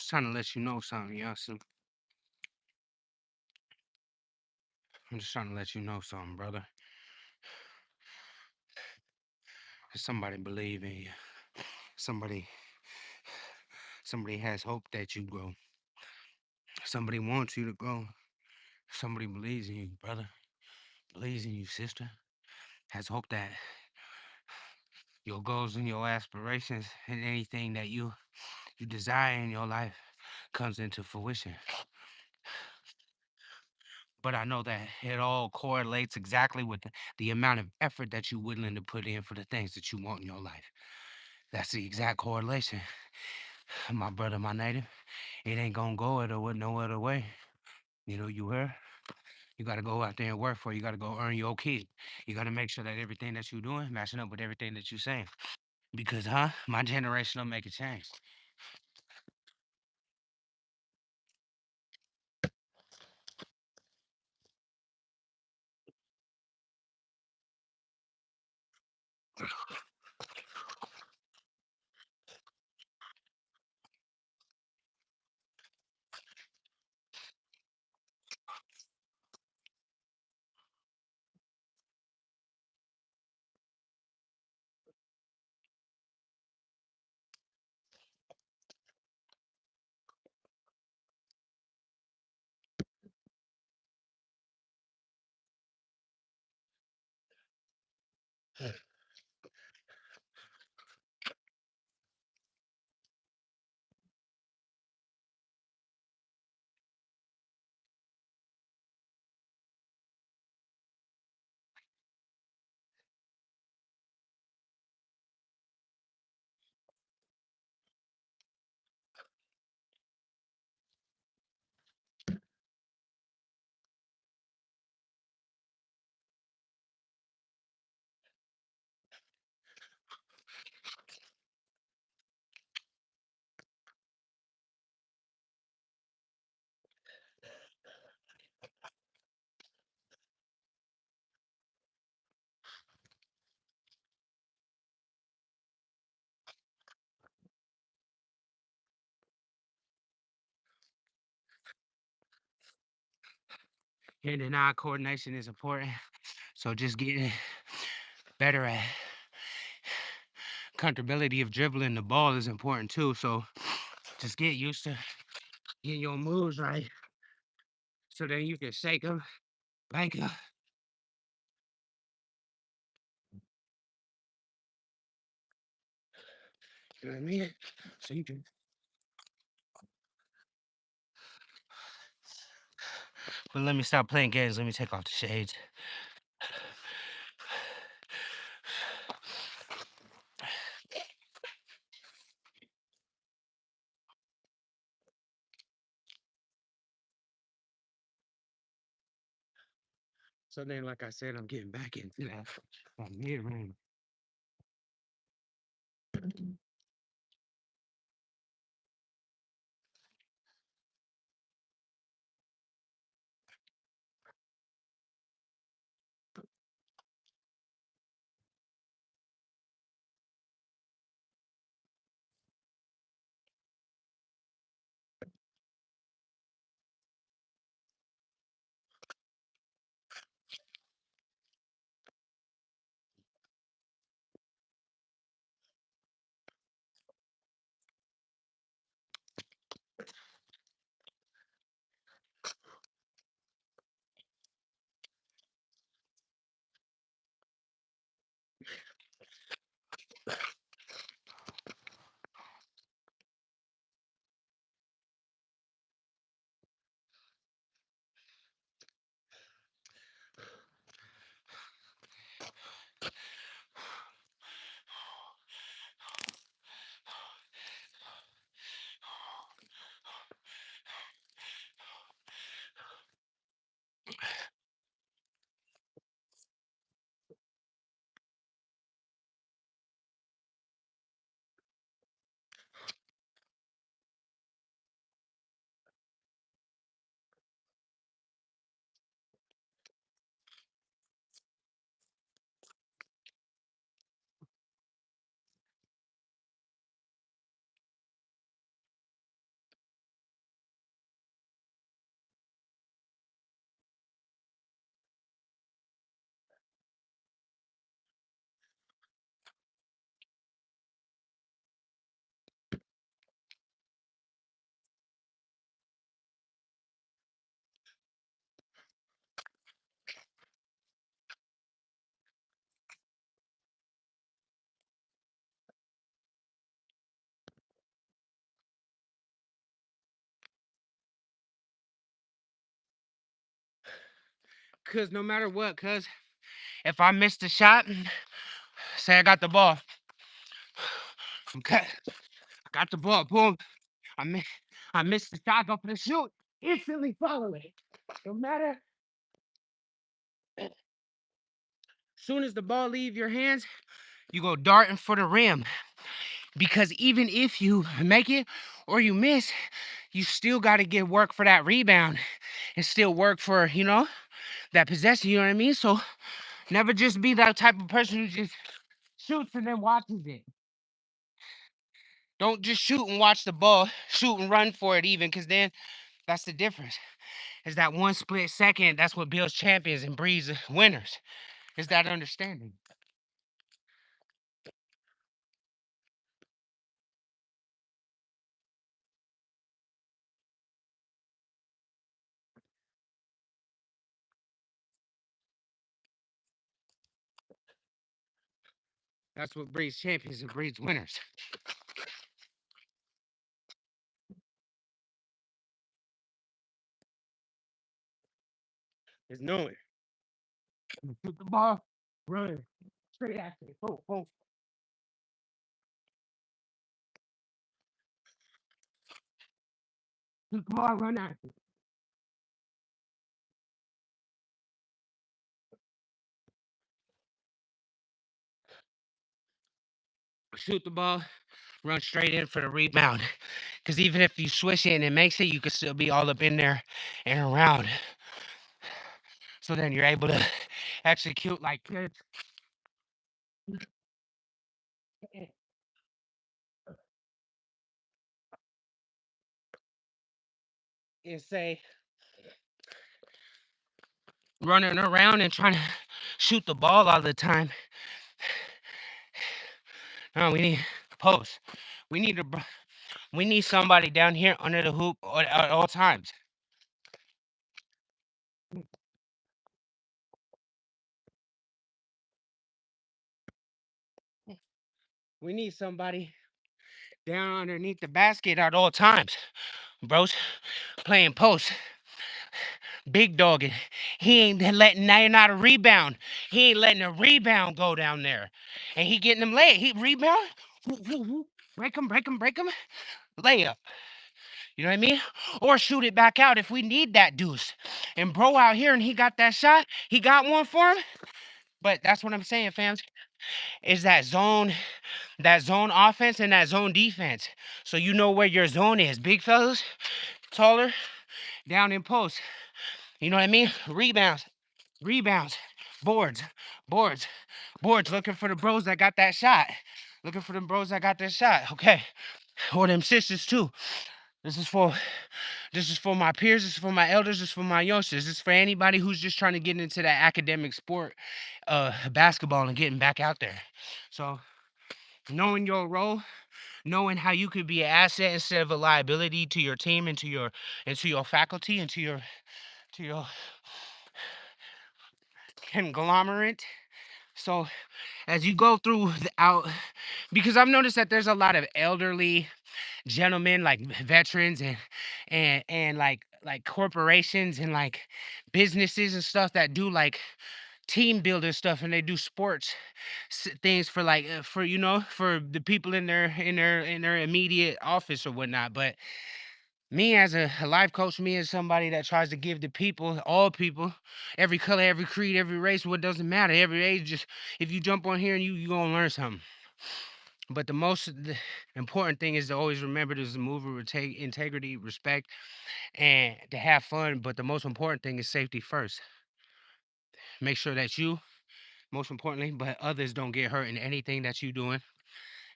just trying to let you know something, Yasin. I'm just trying to let you know something, brother. Somebody believe in you. Somebody, somebody has hope that you grow. Somebody wants you to grow. Somebody believes in you, brother. Believes in you, sister. Has hope that your goals and your aspirations and anything that you desire in your life comes into fruition. But I know that it all correlates exactly with the amount of effort that you're willing to put in for the things that you want in your life. That's the exact correlation. My brother, my native, it ain't gonna go no other way. You know, you heard? You gotta go out there and work for it. You gotta go earn your keep. You gotta make sure that everything that you're doing matching up with everything that you're saying. Because, my generation will make a change. Hand and eye coordination is important. So just getting better at comfortability of dribbling the ball is important too. So just get used to getting your moves right. So then you can shake them, bank them. You know what I mean? So you can. But let me stop playing games. Let me take off the shades. So then, like I said, I'm getting back into that mid range. Cause no matter what, cause if I miss the shot, say I got the ball. Okay. I got the ball, boom. I miss I missed the shot, go for the shoot. Instantly follow it. No matter soon as the ball leave your hands, you go darting for the rim. Because even if you make it or you miss, you still got to get work for that rebound and still work for, that possession, you know what I mean? So never just be that type of person who just shoots and then watches it. Don't just shoot and watch the ball, shoot and run for it even, because then that's the difference. Is that one split second, that's what builds champions and breeds winners, is that understanding. That's what breeds champions and breeds winners. Is knowing. Shoot the ball, run, straight after it. Boom, boom. Shoot the ball, run after it. Shoot the ball, run straight in for the rebound. Because even if you swish it and it makes it, you can still be all up in there and around. So then you're able to execute like this and say, running around and trying to shoot the ball all the time. No, we need post. We need to. We need somebody down here under the hoop at all times. We need somebody down underneath the basket at all times, bros. Playing post, big dogging. He ain't letting not a rebound. He ain't letting a rebound go down there, and he getting them late. He rebound, break him, break him, break him, layup. You know what I mean? Or shoot it back out if we need that deuce. And bro out here and he got that shot. He got one for him. But that's what I'm saying, fams. Is that zone offense and that zone defense. So you know where your zone is. Big fellas, taller, down in post. You know what I mean? Rebounds, rebounds, boards, boards, boards. Looking for the bros that got that shot. Looking for them bros that got that shot. Okay. Or them sisters too. This is for my peers, this is for my elders, this is for my youngsters. This is for anybody who's just trying to get into that academic sport, basketball and getting back out there. So knowing your role, knowing how you could be an asset instead of a liability to your team and to your faculty and to your conglomerate. So as you go through out, because I've noticed that there's a lot of elderly gentlemen, like veterans and like corporations and like businesses and stuff that do like team building stuff, and they do sports things for like for for the people in their immediate office or whatnot. But me as a life coach, me as somebody that tries to give the people, all people, every color, every creed, every race, what doesn't matter, every age, just if you jump on here and you gonna learn something. But the important thing is to always remember to move with integrity, respect, and to have fun. But the most important thing is safety first. Make sure that you, most importantly, but others don't get hurt in anything that you're doing.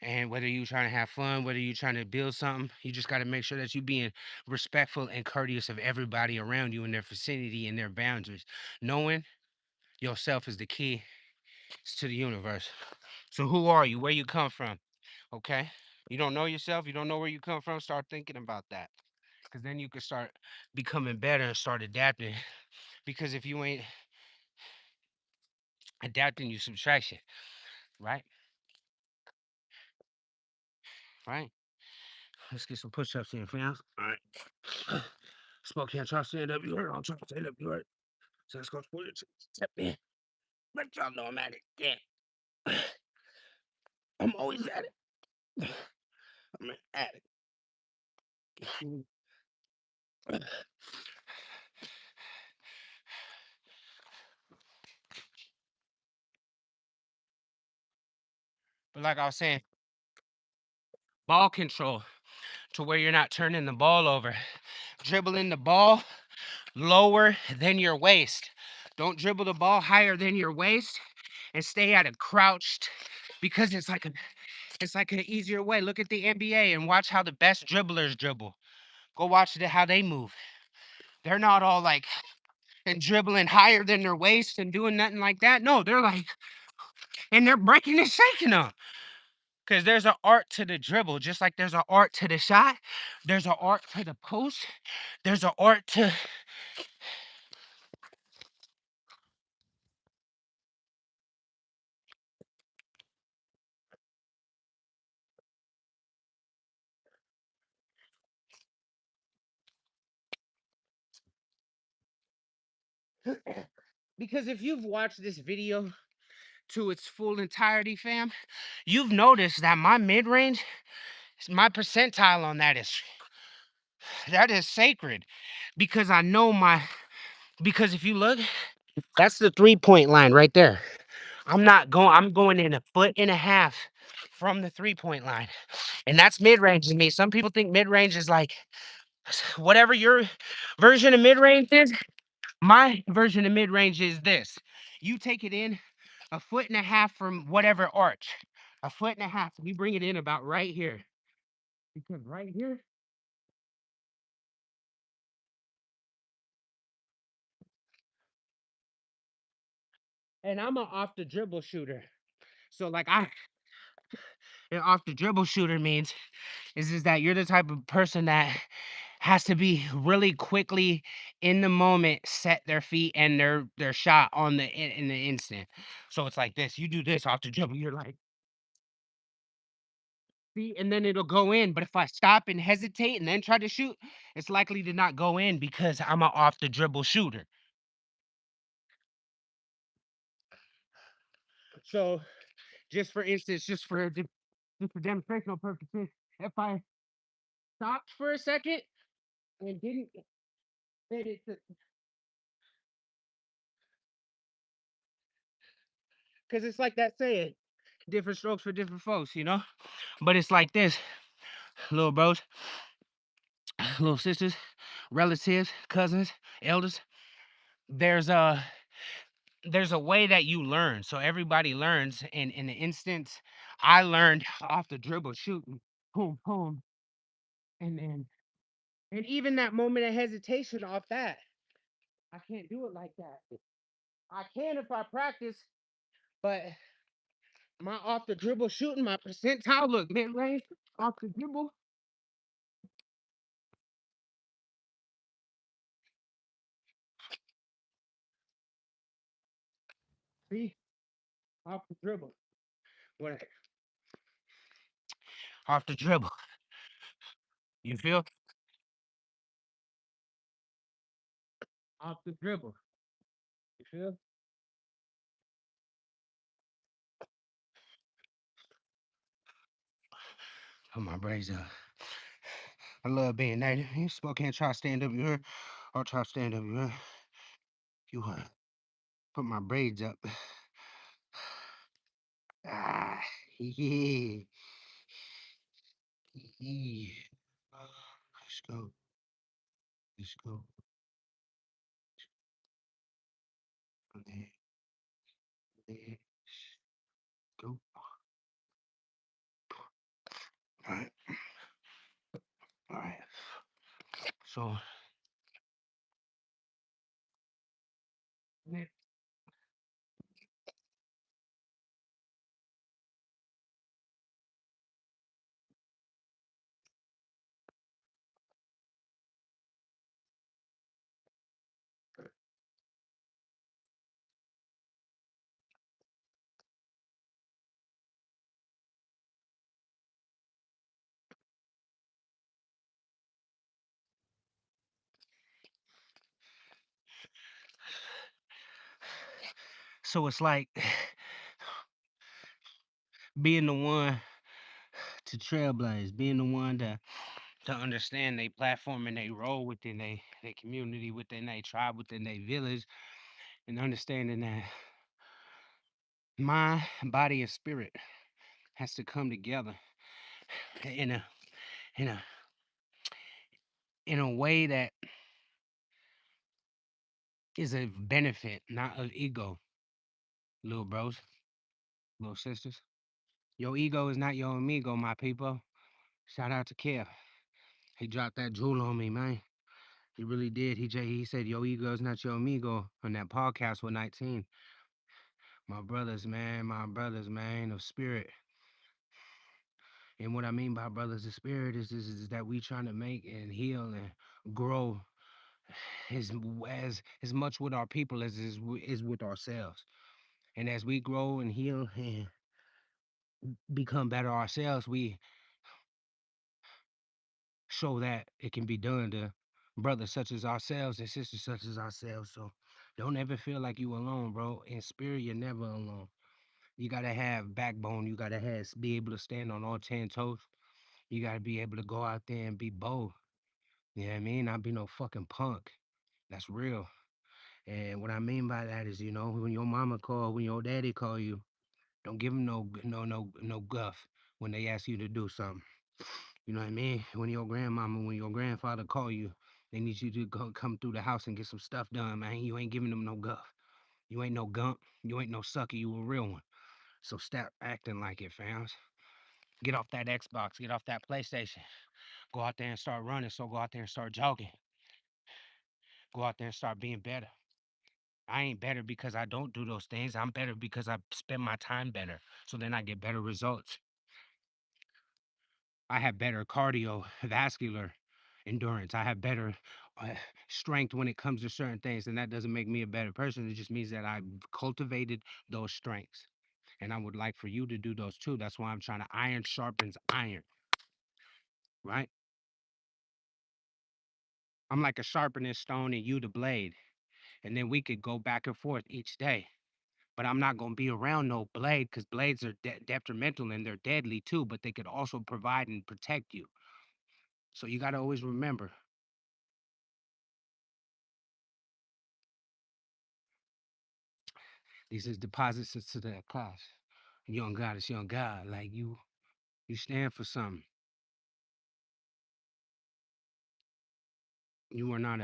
And whether you're trying to have fun, whether you're trying to build something, you just got to make sure that you're being respectful and courteous of everybody around you in their vicinity and their boundaries. Knowing yourself is the key to the universe. So who are you? Where you come from? Okay? You don't know yourself, you don't know where you come from, start thinking about that. Because then you can start becoming better and start adapting. Because if you ain't adapting, you subtraction, right? Right? Let's get some push ups in, fam. All right. Spokane, try to stand up. You heard? I'm trying to stand up. You heard? So let's go for it. Step in. Let y'all know I'm at it. Yeah. I'm always at it. I'm at it. But like I was saying, ball control to where you're not turning the ball over. Dribbling the ball lower than your waist. Don't dribble the ball higher than your waist and stay at a crouched because it's like an easier way. Look at the NBA and watch how the best dribblers dribble. Go watch how they move. They're not all like and dribbling higher than their waist and doing nothing like that. No, they're like, and they're breaking and shaking them. Because there's an art to the dribble, just like there's an art to the shot. There's an art to the post. There's an art to. Because if you've watched this video to its full entirety, fam, you've noticed that my mid range, my percentile on that is sacred. Because I know my. Because if you look, that's the 3-point line right there. I'm going in a foot and a half from the 3-point line. And that's mid-range to me. Some people think mid-range is like whatever your version of mid-range is. My version of mid-range is this. You take it in a foot and a half from whatever arch. A foot and a half. You bring it in about right here. Because right here, and I'm an off the dribble shooter. So like an off the dribble shooter means is that you're the type of person that has to be really quickly in the moment set their feet and their shot on in the instant. So it's like this. You do this off the dribble, you're like, see, and then it'll go in. But if I stop and hesitate and then try to shoot, it's likely to not go in because I'm an off the dribble shooter. So just for instance, just for demonstrational purposes, if I stopped for a second and didn't hit it, because it's like that saying, different strokes for different folks, you know. But it's like this, little bros, little sisters, relatives, cousins, elders. There's a there's a way that you learn. So everybody learns. And in the instance, I learned off the dribble shooting, boom, boom, and then and even that moment of hesitation off that, I can't do it like that. I can if I practice, but my off the dribble shooting, my percentile look mid range off the dribble. See, off the dribble. What off the dribble? You feel off the dribble. You feel? Put my braids up. I love being native. You still can't try to stand up your I'll try to stand up your you put my braids up. Ah, yeah. Yeah. Let's go. Let's go. There, there. Go. All right. All right. So So it's like being the one to trailblaze, being the one to understand they platform and they role within they community, within they tribe, within their village, and understanding that mind, body, and spirit has to come together in a in a in a way that is a benefit, not of ego, little bros, little sisters. Your ego is not your amigo, my people. Shout out to Kev. He dropped that jewel on me, man. He really did. He said your ego is not your amigo on that podcast with 19. My brothers, man, of spirit. And what I mean by brothers of spirit is that we trying to make and heal and grow as much with our people as is with ourselves. And as we grow and heal and become better ourselves, we show that it can be done to brothers such as ourselves and sisters such as ourselves. So don't ever feel like you alone, bro. In spirit, you're never alone. You gotta have backbone. You gotta be able to stand on all 10 toes. You gotta be able to go out there and be bold. You know what I mean? Not be no fucking punk. That's real. And what I mean by that is, when your mama call, when your daddy call you, don't give them no guff when they ask you to do something. You know what I mean? When your grandmama, when your grandfather call you, they need you to come through the house and get some stuff done, man. You ain't giving them no guff. You ain't no gump. You ain't no sucker. You a real one. So stop acting like it, fams. Get off that Xbox. Get off that PlayStation. Go out there and start running. So go out there and start jogging. Go out there and start being better. I ain't better because I don't do those things. I'm better because I spend my time better. So then I get better results. I have better cardiovascular endurance. I have better uh, strength when it comes to certain things. And that doesn't make me a better person. It just means that I've cultivated those strengths. And I would like for you to do those too. That's why I'm trying to iron sharpens iron, right? I'm like a sharpening stone and you the blade. And then we could go back and forth each day. But I'm not going to be around no blade because blades are detrimental and they're deadly too, but they could also provide and protect you. So you got to always remember these is deposits into that class. Young God is young God. Like you stand for something. You are not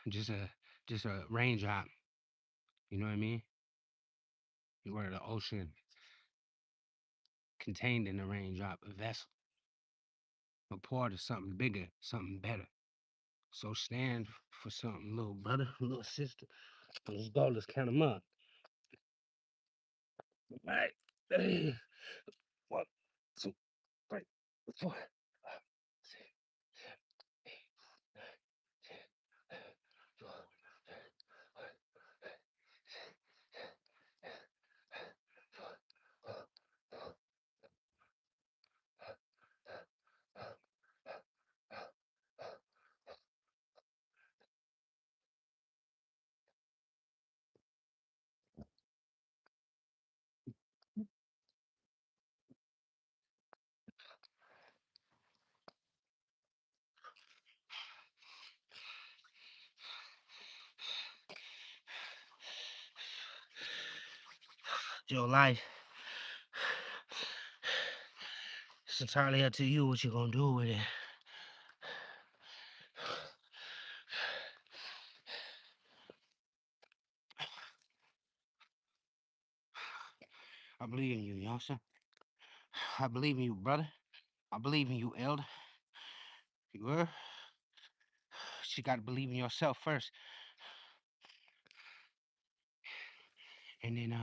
just a just a raindrop. You know what I mean? You are the ocean contained in the raindrop, a vessel, a part of something bigger, something better. So stand for something, little brother, little sister. Let's go. Let's count them up. All right. One, two, three, four. Your life. It's entirely up to you what you're gonna do with it. I believe in you, youngster. I believe in you, brother. I believe in you, elder. You heard? You gotta believe in yourself first. And then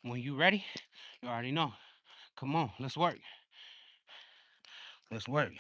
when you ready, you already know. Come on, let's work. Let's work.